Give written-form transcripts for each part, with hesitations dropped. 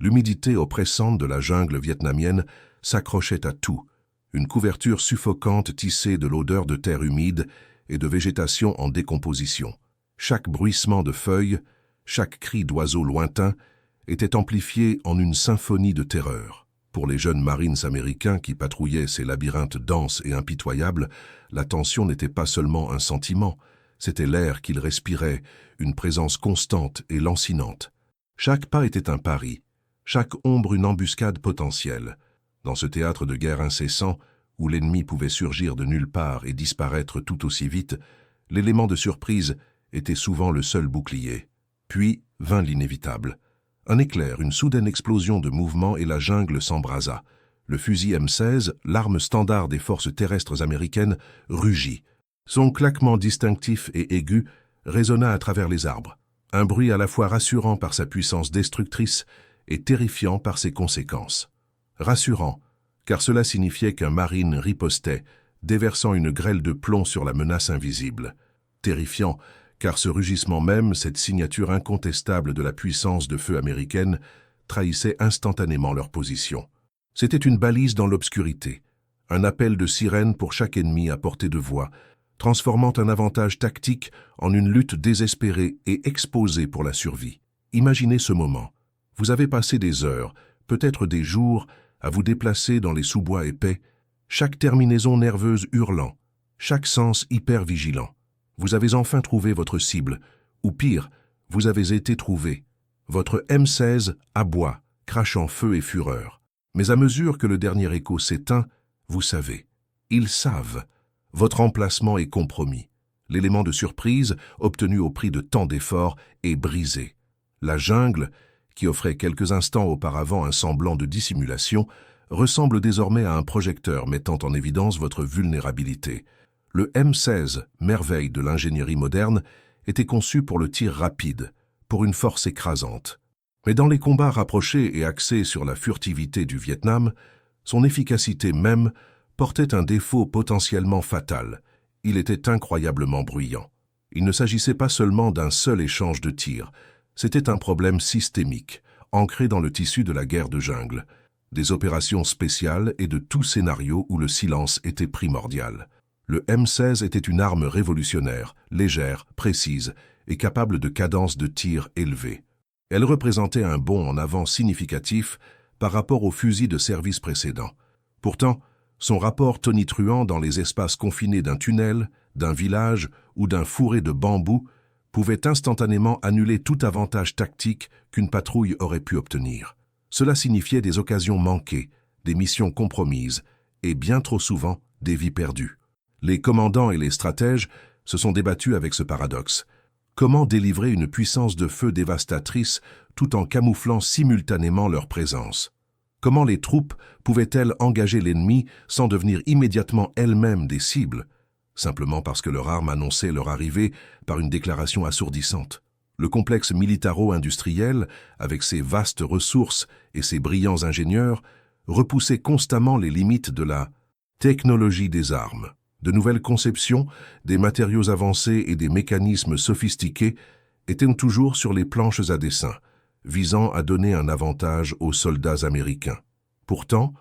L'humidité oppressante de la jungle vietnamienne s'accrochait à tout, une couverture suffocante tissée de l'odeur de terre humide et de végétation en décomposition. Chaque bruissement de feuilles, chaque cri d'oiseau lointain était amplifié en une symphonie de terreur. Pour les jeunes Marines américains qui patrouillaient ces labyrinthes denses et impitoyables, la tension n'était pas seulement un sentiment, c'était l'air qu'ils respiraient, une présence constante et lancinante. Chaque pas était un pari, chaque ombre une embuscade potentielle. Dans ce théâtre de guerre incessant, où l'ennemi pouvait surgir de nulle part et disparaître tout aussi vite, l'élément de surprise était souvent le seul bouclier. Puis vint l'inévitable. Un éclair, une soudaine explosion de mouvement et la jungle s'embrasa. Le fusil M16, l'arme standard des forces terrestres américaines, rugit. Son claquement distinctif et aigu résonna à travers les arbres. Un bruit à la fois rassurant par sa puissance destructrice et terrifiant par ses conséquences. Rassurant, car cela signifiait qu'un marine ripostait, déversant une grêle de plomb sur la menace invisible. Terrifiant, car ce rugissement même, cette signature incontestable de la puissance de feu américaine, trahissait instantanément leur position. C'était une balise dans l'obscurité, un appel de sirène pour chaque ennemi à portée de voix, transformant un avantage tactique en une lutte désespérée et exposée pour la survie. Imaginez ce moment. Vous avez passé des heures, peut-être des jours, à vous déplacer dans les sous-bois épais, chaque terminaison nerveuse hurlant, chaque sens hyper vigilant. Vous avez enfin trouvé votre cible, ou pire, vous avez été trouvé. Votre M16 aboie, crachant feu et fureur. Mais à mesure que le dernier écho s'éteint, vous savez. Ils savent. Votre emplacement est compromis. L'élément de surprise, obtenu au prix de tant d'efforts, est brisé. La jungle, qui offrait quelques instants auparavant un semblant de dissimulation, ressemble désormais à un projecteur mettant en évidence votre vulnérabilité. Le M16, merveille de l'ingénierie moderne, était conçu pour le tir rapide, pour une force écrasante. Mais dans les combats rapprochés et axés sur la furtivité du Vietnam, son efficacité même portait un défaut potentiellement fatal. Il était incroyablement bruyant. Il ne s'agissait pas seulement d'un seul échange de tirs, c'était un problème systémique, ancré dans le tissu de la guerre de jungle, des opérations spéciales et de tout scénario où le silence était primordial. Le M16 était une arme révolutionnaire, légère, précise et capable de cadences de tir élevées. Elle représentait un bond en avant significatif par rapport aux fusils de service précédents. Pourtant, son rapport tonitruant dans les espaces confinés d'un tunnel, d'un village ou d'un fourré de bambou pouvait instantanément annuler tout avantage tactique qu'une patrouille aurait pu obtenir. Cela signifiait des occasions manquées, des missions compromises et bien trop souvent des vies perdues. Les commandants et les stratèges se sont débattus avec ce paradoxe. Comment délivrer une puissance de feu dévastatrice tout en camouflant simultanément leur présence? Comment les troupes pouvaient-elles engager l'ennemi sans devenir immédiatement elles-mêmes des cibles, simplement parce que leur arme annonçait leur arrivée par une déclaration assourdissante? Le complexe militaro-industriel, avec ses vastes ressources et ses brillants ingénieurs, repoussait constamment les limites de la technologie des armes. De nouvelles conceptions, des matériaux avancés et des mécanismes sophistiqués étaient toujours sur les planches à dessin, visant à donner un avantage aux soldats américains. Pourtant,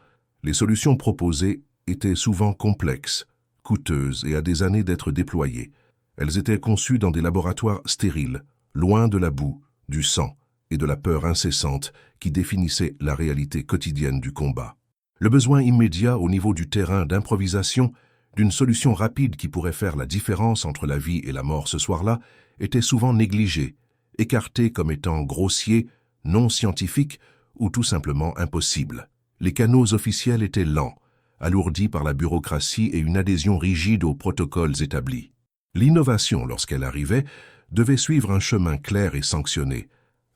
les solutions proposées étaient souvent complexes, coûteuses et à des années d'être déployées. Elles étaient conçues dans des laboratoires stériles, loin de la boue, du sang et de la peur incessante qui définissaient la réalité quotidienne du combat. Le besoin immédiat au niveau du terrain d'improvisation, d'une solution rapide qui pourrait faire la différence entre la vie et la mort ce soir-là, était souvent négligé, écarté comme étant grossier, non scientifique ou tout simplement impossible. Les canaux officiels étaient lents, alourdis par la bureaucratie et une adhésion rigide aux protocoles établis. L'innovation, lorsqu'elle arrivait, devait suivre un chemin clair et sanctionné,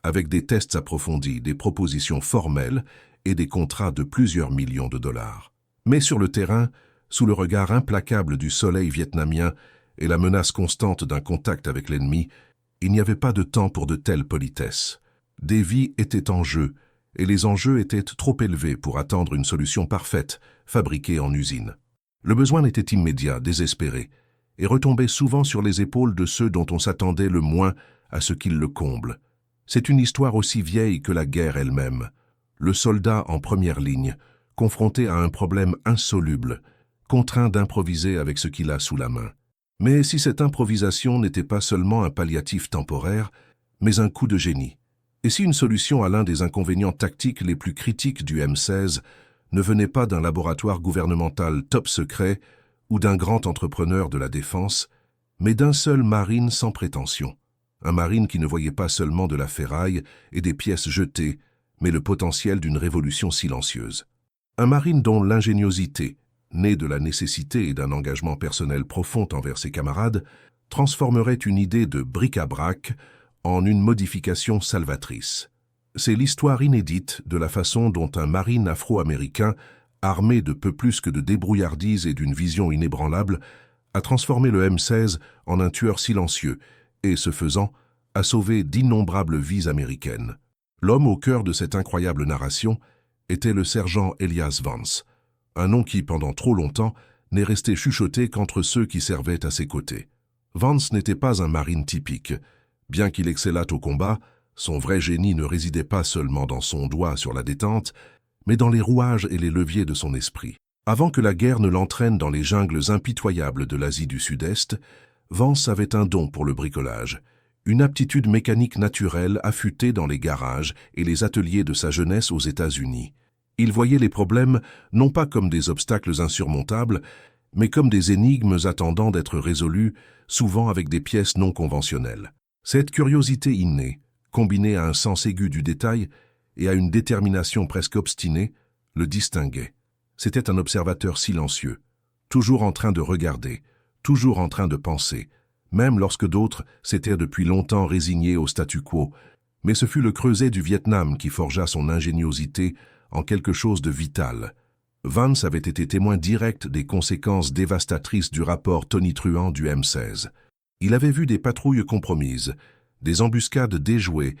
avec des tests approfondis, des propositions formelles et des contrats de plusieurs millions de dollars. Mais sur le terrain, sous le regard implacable du soleil vietnamien et la menace constante d'un contact avec l'ennemi, il n'y avait pas de temps pour de telles politesses. Des vies étaient en jeu, et les enjeux étaient trop élevés pour attendre une solution parfaite, fabriquée en usine. Le besoin était immédiat, désespéré, et retombait souvent sur les épaules de ceux dont on s'attendait le moins à ce qu'ils le comblent. C'est une histoire aussi vieille que la guerre elle-même. le soldat en première ligne, confronté à un problème insoluble, contraint d'improviser avec ce qu'il a sous la main. Mais si cette improvisation n'était pas seulement un palliatif temporaire, mais un coup de génie? Et si une solution à l'un des inconvénients tactiques les plus critiques du M16 ne venait pas d'un laboratoire gouvernemental top secret ou d'un grand entrepreneur de la défense, mais d'un seul marine sans prétention? Un marine qui ne voyait pas seulement de la ferraille et des pièces jetées, mais le potentiel d'une révolution silencieuse. Un marine dont l'ingéniosité, née de la nécessité et d'un engagement personnel profond envers ses camarades, transformerait une idée de bric-à-brac en une modification salvatrice. C'est l'histoire inédite de la façon dont un marine afro-américain, armé de peu plus que de débrouillardise et d'une vision inébranlable, a transformé le M16 en un tueur silencieux et, ce faisant, a sauvé d'innombrables vies américaines. L'homme au cœur de cette incroyable narration était le sergent Elias Vance, un nom qui, pendant trop longtemps, n'est resté chuchoté qu'entre ceux qui servaient à ses côtés. Vance n'était pas un marine typique. Bien qu'il excellât au combat, son vrai génie ne résidait pas seulement dans son doigt sur la détente, mais dans les rouages et les leviers de son esprit. Avant que la guerre ne l'entraîne dans les jungles impitoyables de l'Asie du Sud-Est, Vance avait un don pour le bricolage, une aptitude mécanique naturelle affûtée dans les garages et les ateliers de sa jeunesse aux États-Unis. Il voyait les problèmes non pas comme des obstacles insurmontables, mais comme des énigmes attendant d'être résolues, souvent avec des pièces non conventionnelles. Cette curiosité innée, combinée à un sens aigu du détail et à une détermination presque obstinée, le distinguait. C'était un observateur silencieux, toujours en train de regarder, toujours en train de penser, même lorsque d'autres s'étaient depuis longtemps résignés au statu quo. Mais ce fut le creuset du Vietnam qui forgea son ingéniosité en quelque chose de vital. Vance avait été témoin direct des conséquences dévastatrices du rapport tonitruant du M16. Il avait vu des patrouilles compromises, des embuscades déjouées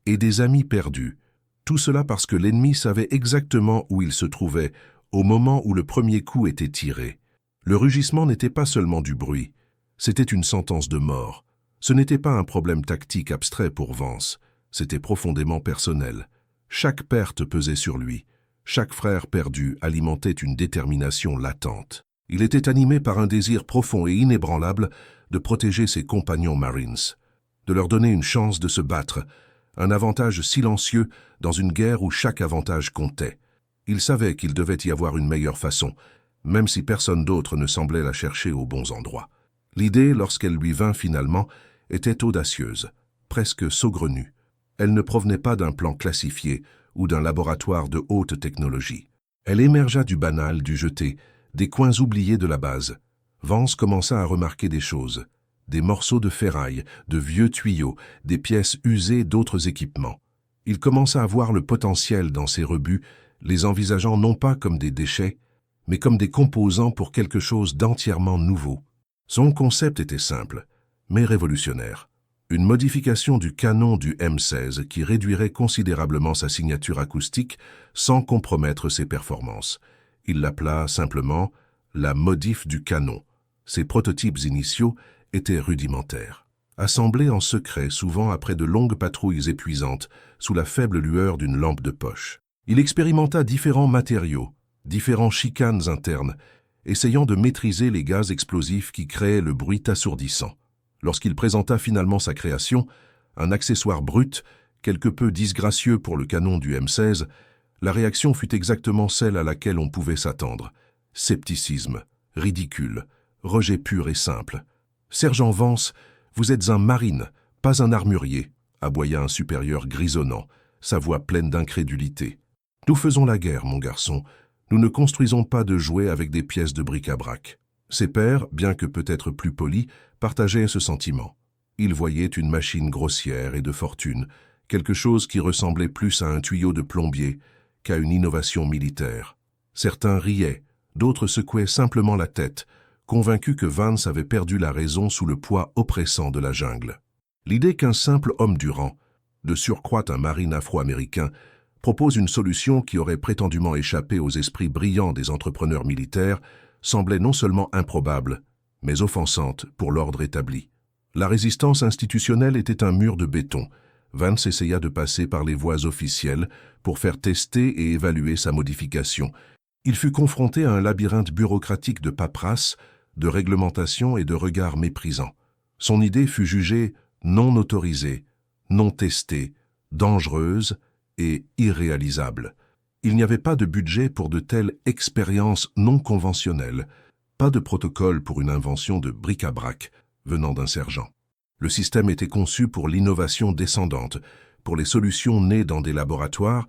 et des amis perdus. Tout cela parce que l'ennemi savait exactement où il se trouvait au moment où le premier coup était tiré. Le rugissement n'était pas seulement du bruit, c'était une sentence de mort. Ce n'était pas un problème tactique abstrait pour Vance, c'était profondément personnel. Chaque perte pesait sur lui, chaque frère perdu alimentait une détermination latente. Il était animé par un désir profond et inébranlable de protéger ses compagnons Marines, de leur donner une chance de se battre, un avantage silencieux dans une guerre où chaque avantage comptait. Il savait qu'il devait y avoir une meilleure façon, même si personne d'autre ne semblait la chercher aux bons endroits. L'idée, lorsqu'elle lui vint finalement, était audacieuse, presque saugrenue. Elle ne provenait pas d'un plan classifié ou d'un laboratoire de haute technologie. Elle émergea du banal, du jeté, des coins oubliés de la base. Vance commença à remarquer des choses, des morceaux de ferraille, de vieux tuyaux, des pièces usées d'autres équipements. Il commença à voir le potentiel dans ces rebuts, les envisageant non pas comme des déchets, mais comme des composants pour quelque chose d'entièrement nouveau. Son concept était simple, mais révolutionnaire. Une modification du canon du M16 qui réduirait considérablement sa signature acoustique sans compromettre ses performances. Il l'appela simplement la modif du canon. Ses prototypes initiaux étaient rudimentaires. Assemblés en secret, souvent après de longues patrouilles épuisantes, sous la faible lueur d'une lampe de poche. Il expérimenta différents matériaux, différents chicanes internes, essayant de maîtriser les gaz explosifs qui créaient le bruit assourdissant. Lorsqu'il présenta finalement sa création, un accessoire brut, quelque peu disgracieux pour le canon du M16, la réaction fut exactement celle à laquelle on pouvait s'attendre. Scepticisme, ridicule, rejet pur et simple. « Sergent Vance, vous êtes un marine, pas un armurier », aboya un supérieur grisonnant, sa voix pleine d'incrédulité. « Nous faisons la guerre, mon garçon. Nous ne construisons pas de jouets avec des pièces de bric-à-brac. » Ses pairs, bien que peut-être plus polis, partageaient ce sentiment. Ils voyaient une machine grossière et de fortune, quelque chose qui ressemblait plus à un tuyau de plombier qu'à une innovation militaire. Certains riaient, d'autres secouaient simplement la tête, convaincus que Vance avait perdu la raison sous le poids oppressant de la jungle. L'idée qu'un simple homme du rang, de surcroît un marine afro-américain, propose une solution qui aurait prétendument échappé aux esprits brillants des entrepreneurs militaires semblait non seulement improbable, mais offensante pour l'ordre établi. La résistance institutionnelle était un mur de béton. Vance essaya de passer par les voies officielles pour faire tester et évaluer sa modification. Il fut confronté à un labyrinthe bureaucratique de paperasse, de réglementation et de regards méprisants. Son idée fut jugée non autorisée, non testée, dangereuse et irréalisable. Il n'y avait pas de budget pour de telles expériences non conventionnelles, pas de protocole pour une invention de bric-à-brac venant d'un sergent. Le système était conçu pour l'innovation descendante, pour les solutions nées dans des laboratoires,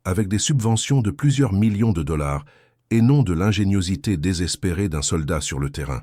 avec des subventions de plusieurs millions de dollars, et non de l'ingéniosité désespérée d'un soldat sur le terrain.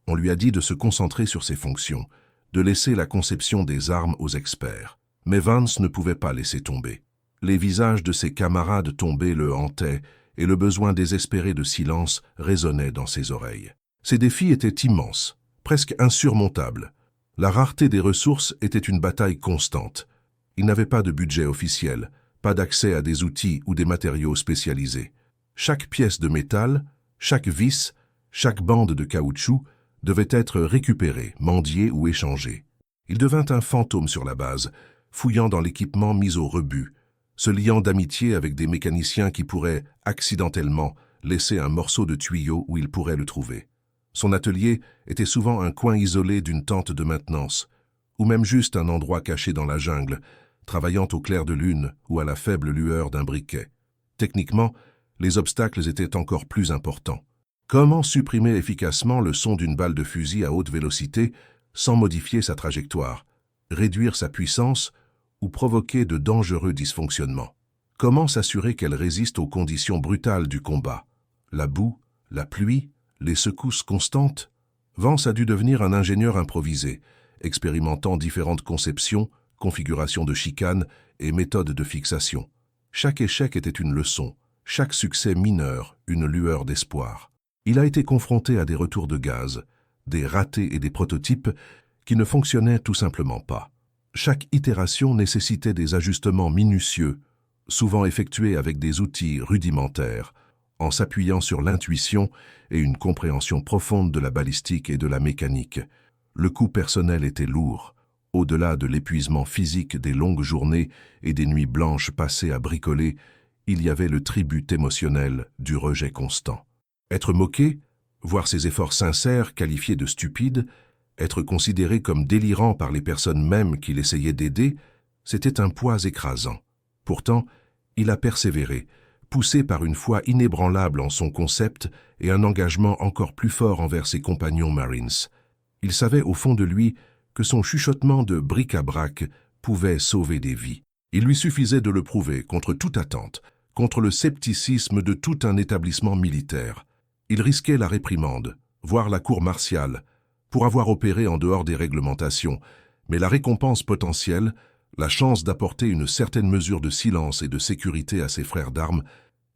On lui a dit de se concentrer sur ses fonctions, de laisser la conception des armes aux experts. Mais Vance ne pouvait pas laisser tomber. Les visages de ses camarades tombés le hantaient, et le besoin désespéré de silence résonnait dans ses oreilles. Ces défis étaient immenses, presque insurmontables. La rareté des ressources était une bataille constante. Il n'avait pas de budget officiel, pas d'accès à des outils ou des matériaux spécialisés. Chaque pièce de métal, chaque vis, chaque bande de caoutchouc devait être récupérée, mendiée ou échangée. Il devint un fantôme sur la base, fouillant dans l'équipement mis au rebut, se liant d'amitié avec des mécaniciens qui pourraient, accidentellement, laisser un morceau de tuyau où il pourrait le trouver. Son atelier était souvent un coin isolé d'une tente de maintenance, ou même juste un endroit caché dans la jungle, travaillant au clair de lune ou à la faible lueur d'un briquet. Techniquement, les obstacles étaient encore plus importants. Comment supprimer efficacement le son d'une balle de fusil à haute vélocité sans modifier sa trajectoire, réduire sa puissance ou provoquer de dangereux dysfonctionnements? Comment s'assurer qu'elle résiste aux conditions brutales du combat? La boue, la pluie, les secousses constantes? Vance a dû devenir un ingénieur improvisé, expérimentant différentes conceptions, configurations de chicane et méthodes de fixation. Chaque échec était une leçon, chaque succès mineur une lueur d'espoir. Il a été confronté à des retours de gaz, des ratés et des prototypes qui ne fonctionnaient tout simplement pas. Chaque itération nécessitait des ajustements minutieux, souvent effectués avec des outils rudimentaires, en s'appuyant sur l'intuition et une compréhension profonde de la balistique et de la mécanique. Le coût personnel était lourd, au-delà de l'épuisement physique des longues journées et des nuits blanches passées à bricoler, il y avait le tribut émotionnel du rejet constant. Être moqué, voir ses efforts sincères qualifiés de stupides, être considéré comme délirant par les personnes mêmes qu'il essayait d'aider, c'était un poids écrasant. Pourtant, il a persévéré, poussé par une foi inébranlable en son concept et un engagement encore plus fort envers ses compagnons Marines. Il savait au fond de lui que son chuchotement de bric-à-brac pouvait sauver des vies. Il lui suffisait de le prouver contre toute attente, contre le scepticisme de tout un établissement militaire. Il risquait la réprimande, voire la cour martiale, pour avoir opéré en dehors des réglementations, mais la récompense potentielle, la chance d'apporter une certaine mesure de silence et de sécurité à ses frères d'armes,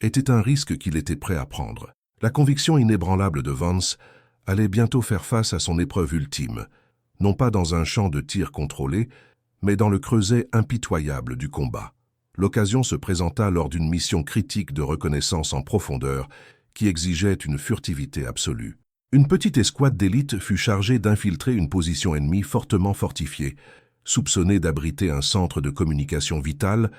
était un risque qu'il était prêt à prendre. La conviction inébranlable de Vance allait bientôt faire face à son épreuve ultime, non pas dans un champ de tir contrôlé, mais dans le creuset impitoyable du combat. L'occasion se présenta lors d'une mission critique de reconnaissance en profondeur qui exigeait une furtivité absolue. Une petite escouade d'élite fut chargée d'infiltrer une position ennemie fortement fortifiée, soupçonnée d'abriter un centre de communication vital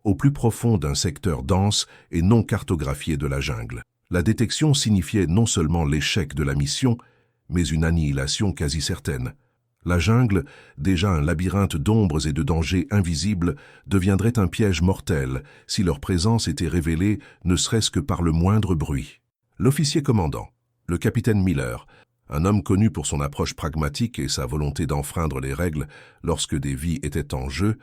au plus profond d'un secteur dense et non cartographié de la jungle. La détection signifiait non seulement l'échec de la mission, mais une annihilation quasi certaine. La jungle, déjà un labyrinthe d'ombres et de dangers invisibles, deviendrait un piège mortel si leur présence était révélée ne serait-ce que par le moindre bruit. L'officier commandant, le capitaine Miller, un homme connu pour son approche pragmatique et sa volonté d'enfreindre les règles lorsque des vies étaient en jeu,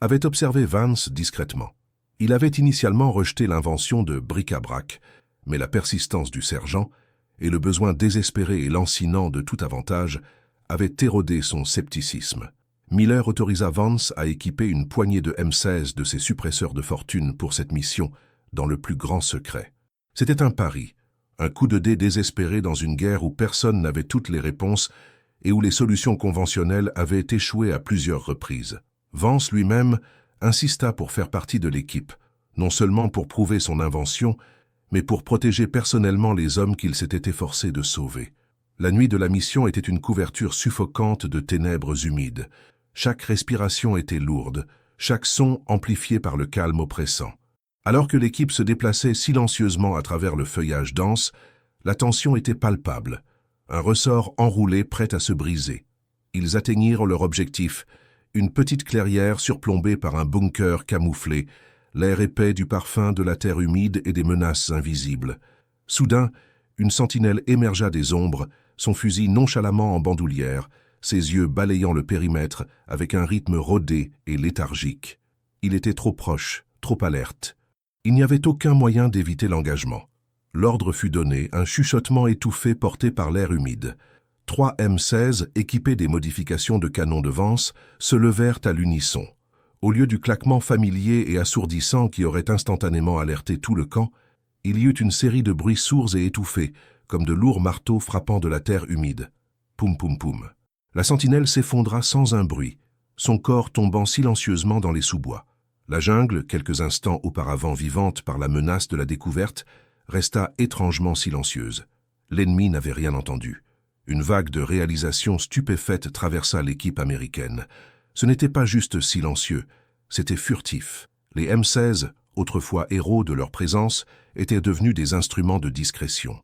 avait observé Vance discrètement. Il avait initialement rejeté l'invention de bric-à-brac, mais la persistance du sergent et le besoin désespéré et lancinant de tout avantage avaient érodé son scepticisme. Miller autorisa Vance à équiper une poignée de M16 de ses suppresseurs de fortune pour cette mission, dans le plus grand secret. C'était un pari, un coup de dé désespéré dans une guerre où personne n'avait toutes les réponses et où les solutions conventionnelles avaient échoué à plusieurs reprises. Vance lui-même insista pour faire partie de l'équipe, non seulement pour prouver son invention, mais pour protéger personnellement les hommes qu'il s'était efforcé de sauver. La nuit de la mission était une couverture suffocante de ténèbres humides. Chaque respiration était lourde, chaque son amplifié par le calme oppressant. Alors que l'équipe se déplaçait silencieusement à travers le feuillage dense, la tension était palpable. Un ressort enroulé prêt à se briser. Ils atteignirent leur objectif, une petite clairière surplombée par un bunker camouflé, l'air épais du parfum de la terre humide et des menaces invisibles. Soudain, une sentinelle émergea des ombres, son fusil nonchalamment en bandoulière, ses yeux balayant le périmètre avec un rythme rodé et léthargique. Il était trop proche, trop alerte. Il n'y avait aucun moyen d'éviter l'engagement. L'ordre fut donné, un chuchotement étouffé porté par l'air humide. 3 M16, équipés des modifications de canons de Vance, se levèrent à l'unisson. Au lieu du claquement familier et assourdissant qui aurait instantanément alerté tout le camp, il y eut une série de bruits sourds et étouffés, comme de lourds marteaux frappant de la terre humide. Poum poum poum. La sentinelle s'effondra sans un bruit, son corps tombant silencieusement dans les sous-bois. La jungle, quelques instants auparavant vivante par la menace de la découverte, resta étrangement silencieuse. L'ennemi n'avait rien entendu. Une vague de réalisation stupéfaite traversa l'équipe américaine. Ce n'était pas juste silencieux, c'était furtif. Les M16, autrefois héros de leur présence, étaient devenus des instruments de discrétion.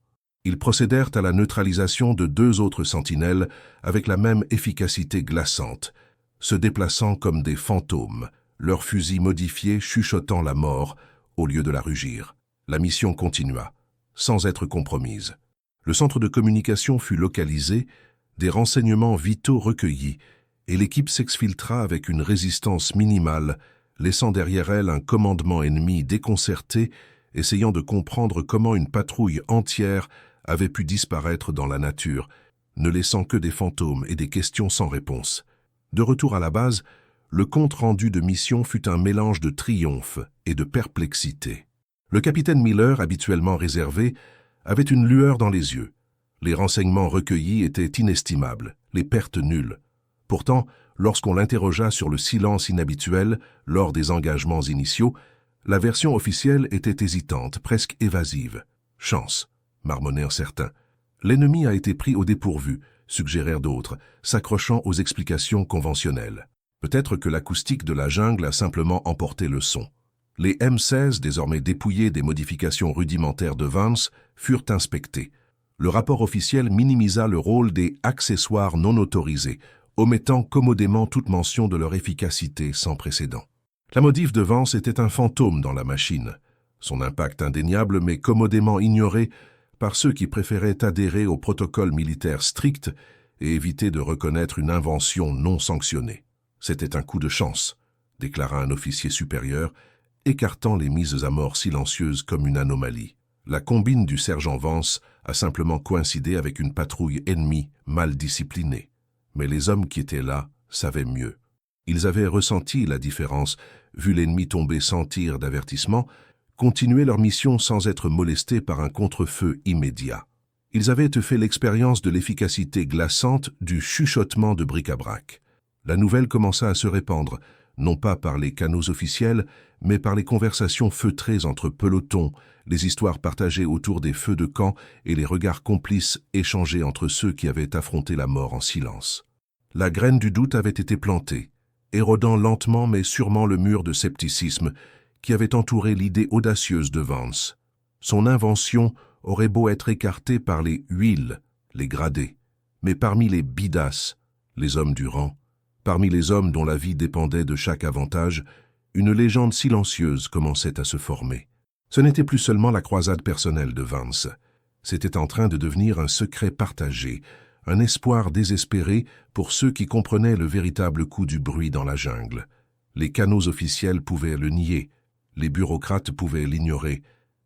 Ils procédèrent à la neutralisation de 2 autres sentinelles avec la même efficacité glaçante, se déplaçant comme des fantômes, leurs fusils modifiés chuchotant la mort au lieu de la rugir. La mission continua, sans être compromise. Le centre de communication fut localisé, des renseignements vitaux recueillis, et l'équipe s'exfiltra avec une résistance minimale, laissant derrière elle un commandement ennemi déconcerté, essayant de comprendre comment une patrouille entière avait pu disparaître dans la nature, ne laissant que des fantômes et des questions sans réponse. De retour à la base, le compte-rendu de mission fut un mélange de triomphe et de perplexité. Le capitaine Miller, habituellement réservé, avait une lueur dans les yeux. Les renseignements recueillis étaient inestimables, les pertes nulles. Pourtant, lorsqu'on l'interrogea sur le silence inhabituel lors des engagements initiaux, la version officielle était hésitante, presque évasive. « Chance », marmonnèrent certains. « L'ennemi a été pris au dépourvu », suggérèrent d'autres, s'accrochant aux explications conventionnelles. Peut-être que l'acoustique de la jungle a simplement emporté le son. Les M16, désormais dépouillés des modifications rudimentaires de Vance, furent inspectés. Le rapport officiel minimisa le rôle des accessoires non autorisés, omettant commodément toute mention de leur efficacité sans précédent. La modif de Vance était un fantôme dans la machine, son impact indéniable mais commodément ignoré par ceux qui préféraient adhérer au protocole militaire strict et éviter de reconnaître une invention non sanctionnée. C'était un coup de chance, déclara un officier supérieur, écartant les mises à mort silencieuses comme une anomalie. La combine du sergent Vance a simplement coïncidé avec une patrouille ennemie mal disciplinée. Mais les hommes qui étaient là savaient mieux. Ils avaient ressenti la différence, vu l'ennemi tomber sans tir d'avertissement, continuer leur mission sans être molestés par un contre-feu immédiat. Ils avaient fait l'expérience de l'efficacité glaçante du chuchotement de bric-à-brac. La nouvelle commença à se répandre, non pas par les canaux officiels, mais par les conversations feutrées entre pelotons, les histoires partagées autour des feux de camp et les regards complices échangés entre ceux qui avaient affronté la mort en silence. La graine du doute avait été plantée, érodant lentement mais sûrement le mur de scepticisme qui avait entouré l'idée audacieuse de Vance. Son invention aurait beau être écartée par les huiles, les gradés, mais parmi les bidasses, les hommes du rang, parmi les hommes dont la vie dépendait de chaque avantage, une légende silencieuse commençait à se former. Ce n'était plus seulement la croisade personnelle de Vance. C'était en train de devenir un secret partagé, un espoir désespéré pour ceux qui comprenaient le véritable coût du bruit dans la jungle. Les canaux officiels pouvaient le nier, les bureaucrates pouvaient l'ignorer,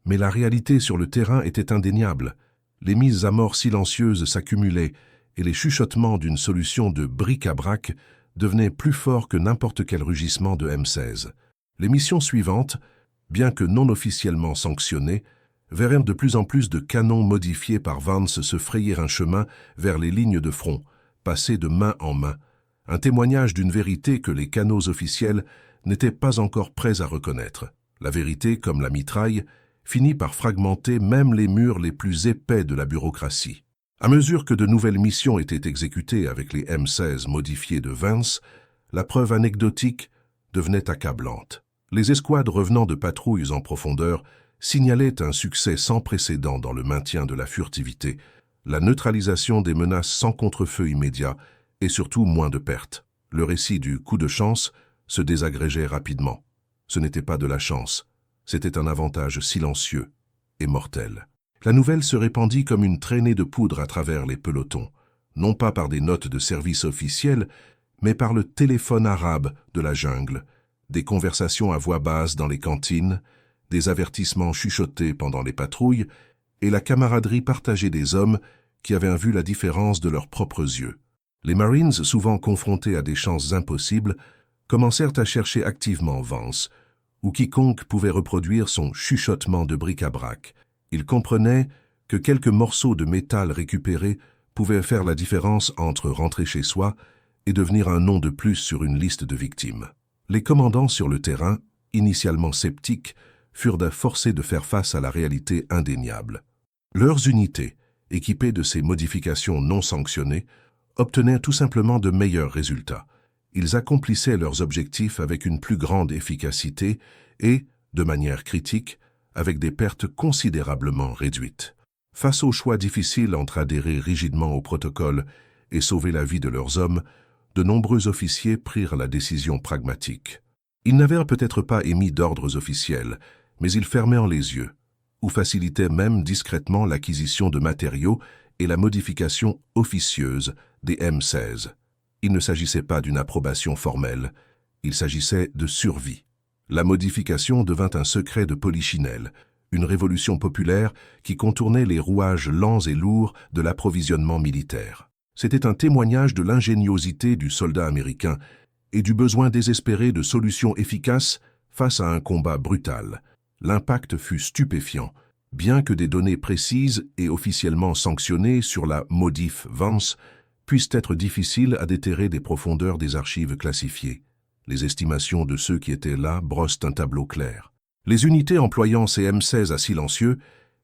mais la réalité sur le terrain était indéniable. Les mises à mort silencieuses s'accumulaient et les chuchotements d'une solution de bric-à-brac devenaient plus forts que n'importe quel rugissement de M16. Les missions suivantes, bien que non officiellement sanctionnées, verrèrent de plus en plus de canons modifiés par Vance se frayer un chemin vers les lignes de front, passer de main en main, un témoignage d'une vérité que les canaux officiels n'étaient pas encore prêts à reconnaître. La vérité, comme la mitraille, finit par fragmenter même les murs les plus épais de la bureaucratie. À mesure que de nouvelles missions étaient exécutées avec les M16 modifiés de Vance, la preuve anecdotique devenait accablante. Les escouades revenant de patrouilles en profondeur signalaient un succès sans précédent dans le maintien de la furtivité, la neutralisation des menaces sans contre-feu immédiat et surtout moins de pertes. Le récit du coup de chance se désagrégeait rapidement. Ce n'était pas de la chance, c'était un avantage silencieux et mortel. La nouvelle se répandit comme une traînée de poudre à travers les pelotons, non pas par des notes de service officielles, mais par le téléphone arabe de la jungle, des conversations à voix basse dans les cantines, des avertissements chuchotés pendant les patrouilles et la camaraderie partagée des hommes qui avaient vu la différence de leurs propres yeux. Les Marines, souvent confrontés à des chances impossibles, commencèrent à chercher activement Vance, où quiconque pouvait reproduire son chuchotement de bric-à-brac. Ils comprenaient que quelques morceaux de métal récupérés pouvaient faire la différence entre rentrer chez soi et devenir un nom de plus sur une liste de victimes. Les commandants sur le terrain, initialement sceptiques, furent forcés de faire face à la réalité indéniable. Leurs unités, équipées de ces modifications non sanctionnées, obtenaient tout simplement de meilleurs résultats. Ils accomplissaient leurs objectifs avec une plus grande efficacité et, de manière critique, avec des pertes considérablement réduites. Face au choix difficile entre adhérer rigidement au protocole et sauver la vie de leurs hommes, de nombreux officiers prirent la décision pragmatique. Ils n'avaient peut-être pas émis d'ordres officiels, mais ils fermèrent les yeux, ou facilitaient même discrètement l'acquisition de matériaux et la modification officieuse des M16. Il ne s'agissait pas d'une approbation formelle, il s'agissait de survie. La modification devint un secret de polichinelle, une révolution populaire qui contournait les rouages lents et lourds de l'approvisionnement militaire. C'était un témoignage de l'ingéniosité du soldat américain et du besoin désespéré de solutions efficaces face à un combat brutal. L'impact fut stupéfiant, bien que des données précises et officiellement sanctionnées sur la modif Vance puissent être difficiles à déterrer des profondeurs des archives classifiées. Les estimations de ceux qui étaient là brossent un tableau clair. Les unités employant ces M16 à silencieux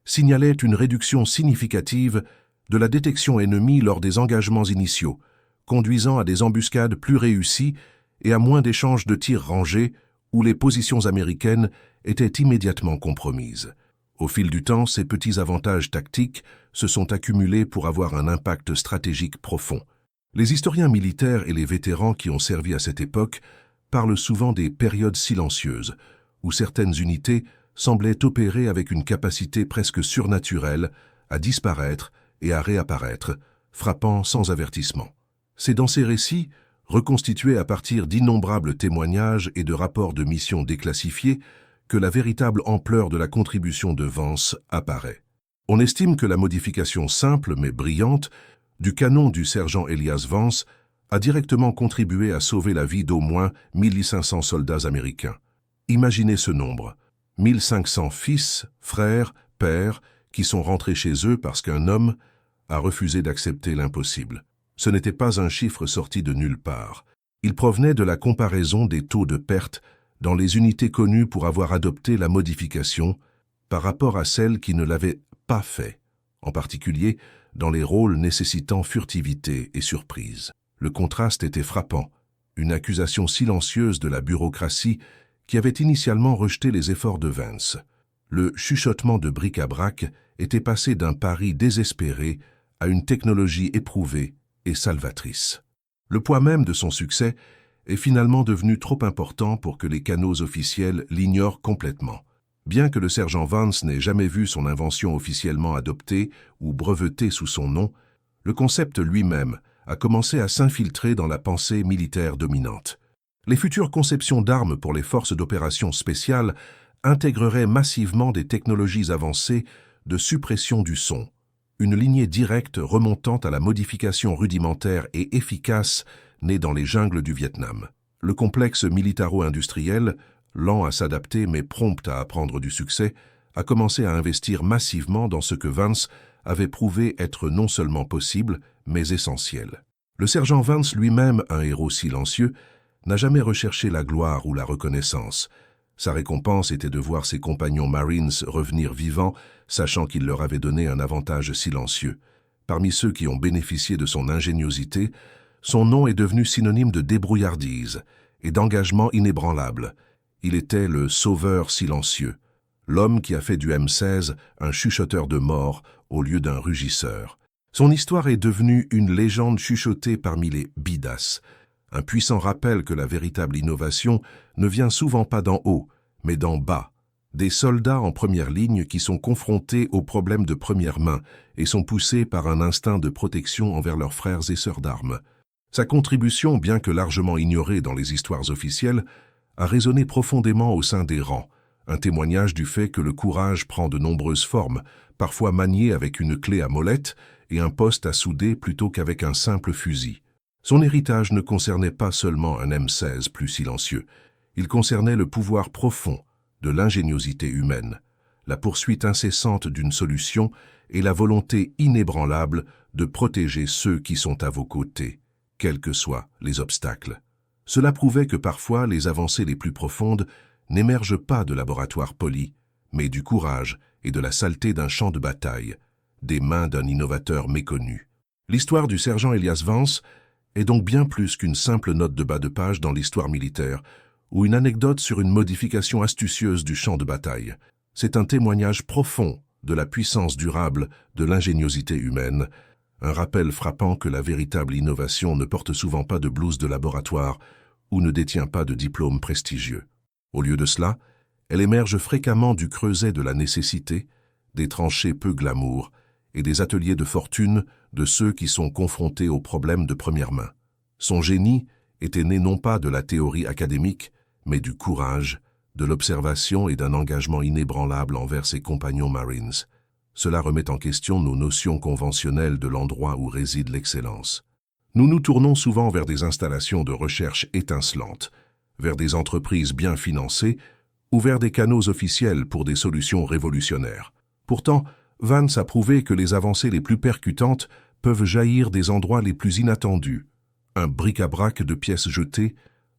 signalaient une réduction significative de la détection ennemie lors des engagements initiaux, conduisant à des embuscades plus réussies et à moins d'échanges de tirs rangés où les positions américaines étaient immédiatement compromises. Au fil du temps, ces petits avantages tactiques se sont accumulés pour avoir un impact stratégique profond. Les historiens militaires et les vétérans qui ont servi à cette époque parlent souvent des périodes silencieuses, où certaines unités semblaient opérer avec une capacité presque surnaturelle à disparaître et à réapparaître, frappant sans avertissement. C'est dans ces récits, reconstitués à partir d'innombrables témoignages et de rapports de missions déclassifiés, que la véritable ampleur de la contribution de Vance apparaît. On estime que la modification simple mais brillante du canon du sergent Elias Vance a directement contribué à sauver la vie d'au moins 1500 soldats américains. Imaginez ce nombre, 1500 fils, frères, pères, qui sont rentrés chez eux parce qu'un homme a refusé d'accepter l'impossible. Ce n'était pas un chiffre sorti de nulle part. Il provenait de la comparaison des taux de perte dans les unités connues pour avoir adopté la modification par rapport à celles qui ne l'avaient pas fait, en particulier dans les rôles nécessitant furtivité et surprise. Le contraste était frappant, une accusation silencieuse de la bureaucratie qui avait initialement rejeté les efforts de Vance. Le chuchotement de bric-à-brac était passé d'un pari désespéré à une technologie éprouvée et salvatrice. Le poids même de son succès est finalement devenu trop important pour que les canaux officiels l'ignorent complètement. Bien que le sergent Vance n'ait jamais vu son invention officiellement adoptée ou brevetée sous son nom, le concept lui-même a commencé à s'infiltrer dans la pensée militaire dominante. Les futures conceptions d'armes pour les forces d'opération spéciales intégreraient massivement des technologies avancées de suppression du son, une lignée directe remontant à la modification rudimentaire et efficace née dans les jungles du Vietnam. Le complexe militaro-industriel, lent à s'adapter mais prompt à apprendre du succès, a commencé à investir massivement dans ce que Vance avait prouvé être non seulement possible, mais essentiel. Le sergent Vance lui-même, un héros silencieux, n'a jamais recherché la gloire ou la reconnaissance. Sa récompense était de voir ses compagnons Marines revenir vivants, sachant qu'il leur avait donné un avantage silencieux. Parmi ceux qui ont bénéficié de son ingéniosité, son nom est devenu synonyme de débrouillardise, et d'engagement inébranlable. Il était le sauveur silencieux, l'homme qui a fait du M16 un chuchoteur de mort au lieu d'un rugisseur. Son histoire est devenue une légende chuchotée parmi les bidas, un puissant rappel que la véritable innovation ne vient souvent pas d'en haut, mais d'en bas. Des soldats en première ligne qui sont confrontés aux problèmes de première main et sont poussés par un instinct de protection envers leurs frères et sœurs d'armes. Sa contribution, bien que largement ignorée dans les histoires officielles, a résonné profondément au sein des rangs, un témoignage du fait que le courage prend de nombreuses formes, parfois manié avec une clé à molette et un poste à souder plutôt qu'avec un simple fusil. Son héritage ne concernait pas seulement un M16 plus silencieux, il concernait le pouvoir profond de l'ingéniosité humaine, la poursuite incessante d'une solution et la volonté inébranlable de protéger ceux qui sont à vos côtés, quels que soient les obstacles. Cela prouvait que parfois les avancées les plus profondes n'émergent pas de laboratoires polis, mais du courage et de la saleté d'un champ de bataille, des mains d'un innovateur méconnu. L'histoire du sergent Elias Vance est donc bien plus qu'une simple note de bas de page dans l'histoire militaire ou une anecdote sur une modification astucieuse du champ de bataille. C'est un témoignage profond de la puissance durable de l'ingéniosité humaine, un rappel frappant que la véritable innovation ne porte souvent pas de blouse de laboratoire ou ne détient pas de diplôme prestigieux. Au lieu de cela, elle émerge fréquemment du creuset de la nécessité, des tranchées peu glamour et des ateliers de fortune de ceux qui sont confrontés aux problèmes de première main. Son génie était né non pas de la théorie académique, mais du courage, de l'observation et d'un engagement inébranlable envers ses compagnons Marines. Cela remet en question nos notions conventionnelles de l'endroit où réside l'excellence. Nous nous tournons souvent vers des installations de recherche étincelantes, vers des entreprises bien financées ou vers des canaux officiels pour des solutions révolutionnaires. Pourtant, Vance a prouvé que les avancées les plus percutantes peuvent jaillir des endroits les plus inattendus. Un bric-à-brac de pièces jetées,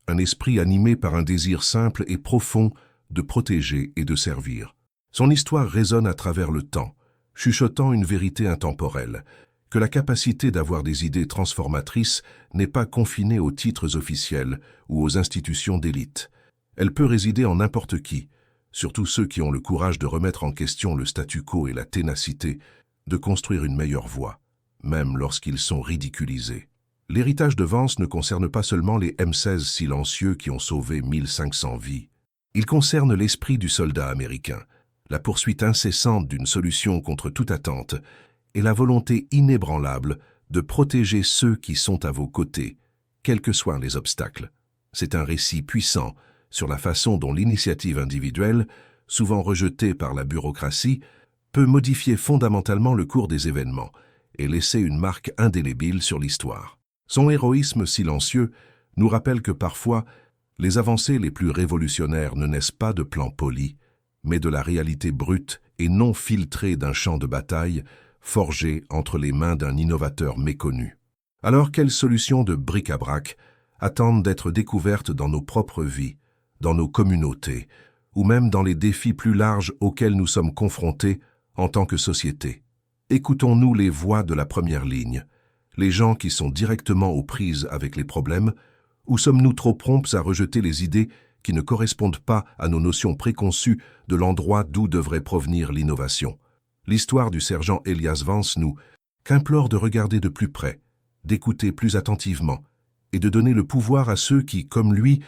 un esprit animé par un désir simple et profond de protéger et de servir. Son histoire résonne à travers le temps, chuchotant une vérité intemporelle, que la capacité d'avoir des idées transformatrices n'est pas confinée aux titres officiels ou aux institutions d'élite. Elle peut résider en n'importe qui, surtout ceux qui ont le courage de remettre en question le statu quo et la ténacité de construire une meilleure voie, même lorsqu'ils sont ridiculisés. L'héritage de Vance ne concerne pas seulement les M16 silencieux qui ont sauvé 1500 vies. Il concerne l'esprit du soldat américain, la poursuite incessante d'une solution contre toute attente et la volonté inébranlable de protéger ceux qui sont à vos côtés, quels que soient les obstacles. C'est un récit puissant sur la façon dont l'initiative individuelle, souvent rejetée par la bureaucratie, peut modifier fondamentalement le cours des événements et laisser une marque indélébile sur l'histoire. Son héroïsme silencieux nous rappelle que parfois, les avancées les plus révolutionnaires ne naissent pas de plans polis, mais de la réalité brute et non filtrée d'un champ de bataille forgé entre les mains d'un innovateur méconnu. Alors, quelles solutions de bric-à-brac attendent d'être découvertes dans nos propres vies, dans nos communautés, ou même dans les défis plus larges auxquels nous sommes confrontés en tant que société? Écoutons-nous les voix de la première ligne, les gens qui sont directement aux prises avec les problèmes, ou sommes-nous trop prompts à rejeter les idées qui ne correspondent pas à nos notions préconçues de l'endroit d'où devrait provenir l'innovation? L'histoire du sergent Elias Vance nous qu'implore de regarder de plus près, d'écouter plus attentivement et de donner le pouvoir à ceux qui, comme lui,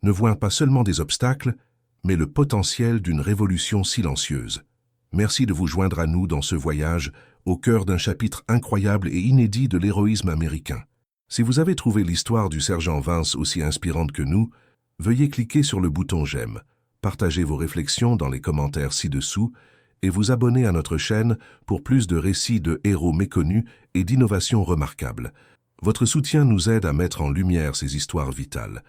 ne voient pas seulement des obstacles, mais le potentiel d'une révolution silencieuse. Merci de vous joindre à nous dans ce voyage au cœur d'un chapitre incroyable et inédit de l'héroïsme américain. Si vous avez trouvé l'histoire du sergent Vance aussi inspirante que nous, veuillez cliquer sur le bouton j'aime, partagez vos réflexions dans les commentaires ci-dessous et vous abonner à notre chaîne pour plus de récits de héros méconnus et d'innovations remarquables. Votre soutien nous aide à mettre en lumière ces histoires vitales.